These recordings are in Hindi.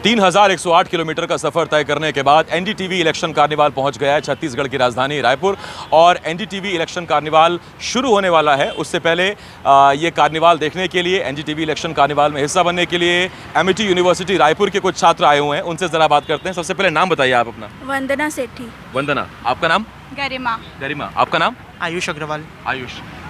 3108 किलोमीटर का सफर तय करने के बाद एनडीटीवी इलेक्शन कार्निवाल पहुंच गया है छत्तीसगढ़ की राजधानी रायपुर। और एनडीटीवी इलेक्शन कार्निवाल शुरू होने वाला है, उससे पहले ये कार्निवाल देखने के लिए, एनडीटीवी इलेक्शन कार्निवाल में हिस्सा बनने के लिए एमिटी यूनिवर्सिटी रायपुर के कुछ छात्र आए हुए हैं। उनसे ज़रा बात करते हैं। सबसे पहले नाम बताइए आप अपना। वंदना सेठी। वंदना, आपका नाम? गरिमा। गरिमा, आपका नाम? आयुष अग्रवाल।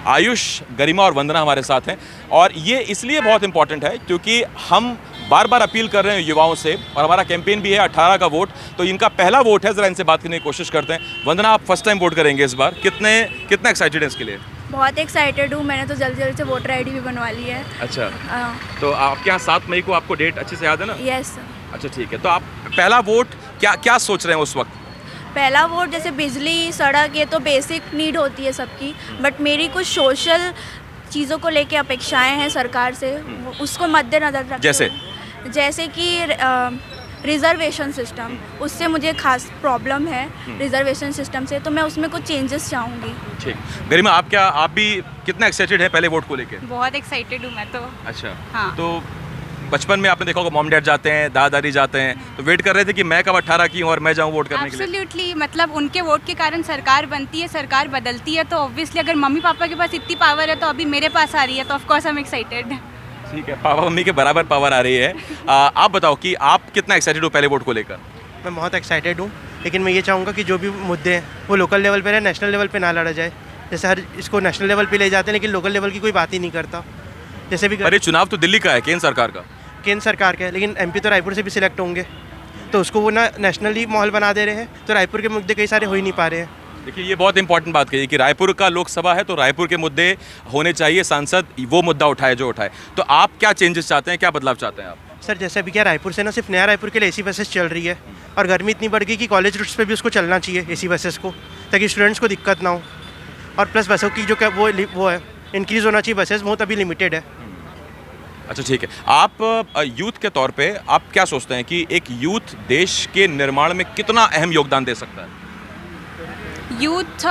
आयुष, गरिमा और वंदना हमारे साथ हैं। और ये इसलिए बहुत इंपॉर्टेंट है क्योंकि हम बार बार अपील कर रहे हैं युवाओं से, और हमारा कैंपेन भी है 18 का वोट, तो इनका पहला वोट है। ज़रा इनसे बात करने की कोशिश करते हैं। वंदना, आप फर्स्ट टाइम वोट करेंगे इस बार, कितना एक्साइटेड है इसके लिए? बहुत एक्साइटेड हूँ, मैंने तो जल्दी से वोटर आईडी भी बनवा ली है। अच्छा, तो आपके यहाँ 7 मई को आपको डेट अच्छे से याद है ना? यस। अच्छा, ठीक है। तो आप पहला वोट क्या सोच रहे हैं उस वक्त? पहला वोट, जैसे बिजली, सड़क, ये तो बेसिक नीड होती है सबकी, बट मेरी कुछ सोशल चीज़ों को लेके अपेक्षाएं हैं सरकार से, उसको मद्देनजर रखते हुए, जैसे कि रिजर्वेशन सिस्टम, उससे मुझे खास प्रॉब्लम है रिजर्वेशन सिस्टम से, तो मैं उसमें कुछ चेंजेस चाहूँगी। ठीक। गरिमा, आप भी कितना एक्साइटेड है पहले वोट को लेके? बहुत एक्साइटेड हूँ मैं तो। अच्छा, हाँ। तो बचपन में आपने देखा होगा मॉम डैड जाते हैं, दादा दादी जाते हैं, तो वेट कर रहे थे कि मैं कब 18 की हूँ और मैं जाऊँ वोट करने के लिए? एब्सोल्युटली, मतलब उनके वोट के कारण सरकार बनती है, सरकार बदलती है, तो ऑब्वियसली अगर मम्मी पापा के पास इतनी पावर है तो अभी मेरे पास आ रही है, तो of course I am excited. ठीक है, पापा मम्मी के बराबर पावर आ रही है। आप बताओ कि आप कितना एक्साइटेड हो पहले वोट को लेकर? मैं बहुत एक्साइटेड हूँ, लेकिन मैं ये चाहूँगा कि जो भी मुद्दे हैं वो लोकल लेवल पे रहे, नेशनल लेवल पे ना लड़ा जाए। जैसे हर इसको नेशनल लेवल पे ले जाते हैं, लेकिन लोकल लेवल की कोई बात ही नहीं करता। जैसे भी अरे, चुनाव तो दिल्ली का है, केंद्र सरकार का। केंद्र सरकार का है, लेकिन एमपी तो रायपुर से भी सिलेक्ट होंगे, तो उसको वो ना नेशनली माहौल बना दे रहे हैं, तो रायपुर के मुद्दे कई सारे हो ही नहीं पा रहे हैं। देखिए, ये बहुत इंपॉर्टेंट बात कही कि रायपुर का लोकसभा है, तो रायपुर के मुद्दे होने चाहिए, सांसद वो मुद्दा उठाए जो उठाए। तो आप क्या चेंजेस चाहते हैं, क्या बदलाव चाहते हैं आप? सर, जैसे अभी क्या रायपुर से ना सिर्फ नया रायपुर के लिए एसी बसेस चल रही है, और गर्मी इतनी बढ़ गई कि कॉलेज रूट्स पे भी उसको चलना चाहिए एसी बसेस को, ताकि स्टूडेंट्स को दिक्कत ना हो। और प्लस बसों की जो वो है इंक्रीज़ होना चाहिए, बसेस बहुत अभी लिमिटेड है। अच्छा, ठीक है। आप यूथ के तौर पे आप क्या सोचते हैं कि एक यूथ देश के निर्माण में कितना अहम योगदान दे सकता है? यूथ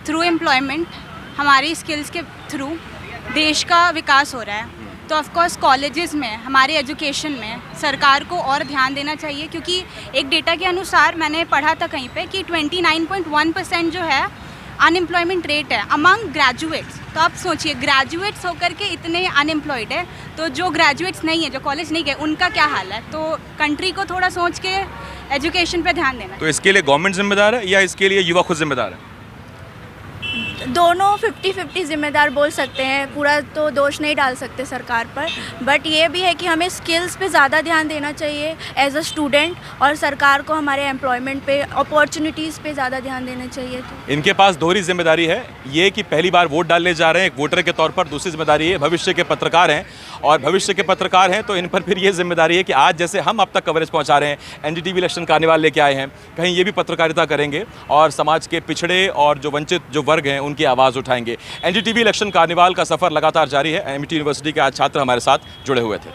थ्रू एम्प्लॉयमेंट, हमारी स्किल्स के थ्रू देश का विकास हो रहा है, तो ऑफ कोर्स कॉलेजेस में, हमारे एजुकेशन में सरकार को और ध्यान देना चाहिए, क्योंकि एक डेटा के अनुसार मैंने पढ़ा था कहीं पे कि 29.1% जो है अनएम्प्लॉयमेंट रेट है अमंग ग्रेजुएट्स। तो आप सोचिए, ग्रेजुएट्स होकर के इतने अनएम्प्लॉयड है, तो जो ग्रेजुएट्स नहीं है, जो कॉलेज नहीं गए, उनका क्या हाल है? तो कंट्री को थोड़ा सोच के एजुकेशन पे ध्यान देना। तो इसके लिए गवर्नमेंट जिम्मेदार है या इसके लिए युवा खुद जिम्मेदार है? दोनों 50-50 जिम्मेदार बोल सकते हैं, पूरा तो दोष नहीं डाल सकते सरकार पर, बट ये भी है कि हमें स्किल्स पे ज़्यादा ध्यान देना चाहिए एज अ स्टूडेंट, और सरकार को हमारे एम्प्लॉयमेंट पे, अपॉर्चुनिटीज़ पे ज़्यादा ध्यान देना चाहिए। तो इनके पास दोहरी जिम्मेदारी है, ये कि पहली बार वोट डालने जा रहे हैं एक वोटर के तौर पर, दूसरी जिम्मेदारी है भविष्य के पत्रकार हैं, और भविष्य के पत्रकार हैं तो इन पर फिर ये जिम्मेदारी है कि आज जैसे हम अब तक कवरेज पहुंचा रहे हैं, एनडीटीवी इलेक्शन कार्निवाल लेके आए हैं, कहीं ये भी पत्रकारिता करेंगे और समाज के पिछड़े और जो वंचित जो वर्ग हैं उनकी आवाज़ उठाएंगे। एनडीटीवी इलेक्शन कार्निवाल का सफ़र लगातार जारी है। एमिटी यूनिवर्सिटी के आज छात्र हमारे साथ जुड़े हुए थे।